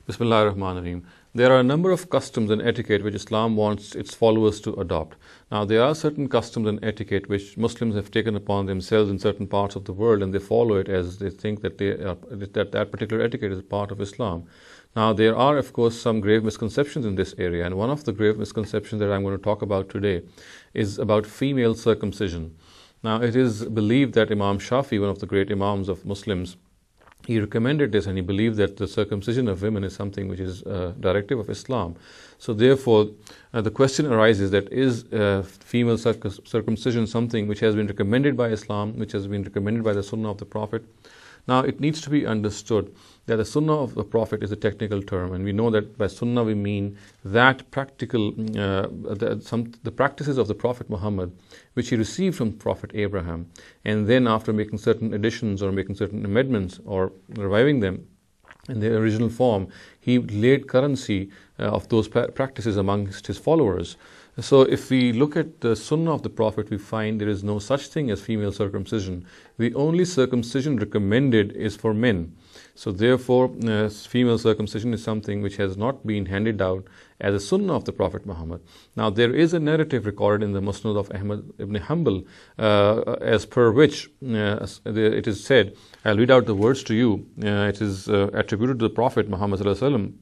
Bismillahir Rahmanir Rahim. There are a number of customs and etiquette which Islam wants its followers to adopt. Now, there are certain customs and etiquette which Muslims have taken upon themselves in certain parts of the world, and they follow it as they think that that particular etiquette is part of Islam. Now, there are, of course, some grave misconceptions in this area, and one of the grave misconceptions that I'm going to talk about today is about female circumcision. Now, it is believed that Imam Shafi, one of the great Imams of Muslims, he recommended this, and he believed that the circumcision of women is something which is a directive of Islam. So therefore, the question arises that is female circumcision something which has been recommended by Islam, which has been recommended by the Sunnah of the Prophet? Now, it needs to be understood that the Sunnah of the Prophet is a technical term, and we know that by Sunnah we mean that practical, the practices of the Prophet Muhammad, which he received from Prophet Abraham, and then after making certain additions or making certain amendments or reviving them in their original form, he laid currency of those practices amongst his followers. So if we look at the Sunnah of the Prophet, we find there is no such thing as female circumcision. The only circumcision recommended is for men. So therefore, female circumcision is something which has not been handed down as a Sunnah of the Prophet Muhammad. Now, there is a narrative recorded in the Musnad of Ahmed ibn Hanbal, as per which it is said, I'll read out the words to you. It is attributed to the Prophet Muhammad sallallahu alaihi wasallam.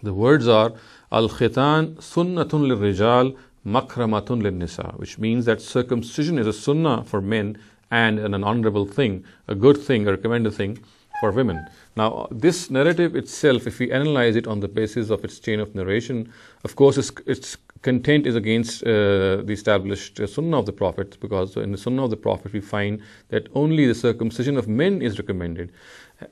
The words are, Al-Khitan sunnatun lil-rijal makramatun lin-nisa, which means that circumcision is a sunnah for men and an honorable thing, a good thing, a recommended thing for women. Now, this narrative itself, if we analyze it on the basis of its chain of narration, of course, its content is against the established Sunnah of the Prophet, because in the Sunnah of the Prophet we find that only the circumcision of men is recommended.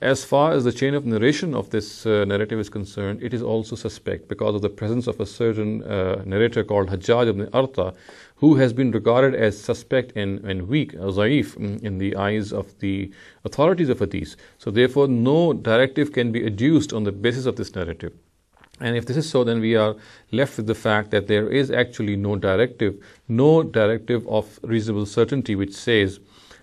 As far as the chain of narration of this narrative is concerned, it is also suspect because of the presence of a certain narrator called Hajjaj ibn Arta, who has been regarded as suspect and weak, zaif, in the eyes of the authorities of hadith. So therefore, no directive can be adduced on the basis of this narrative. And if this is so, then we are left with the fact that there is actually no directive of reasonable certainty which says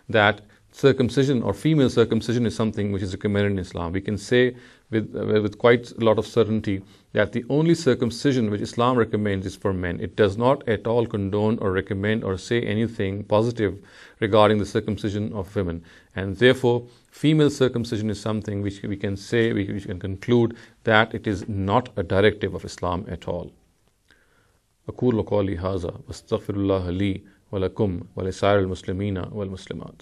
that circumcision or female circumcision is something which is recommended in Islam. We can say with quite a lot of certainty that the only circumcision which Islam recommends is for men. It does not at all condone or recommend or say anything positive regarding the circumcision of women. And therefore, female circumcision is something which we can say, we can conclude that it is not a directive of Islam at all. أقول قولي هذا واستغفر الله لي ولكم ولسائر المسلمين والمسلمات.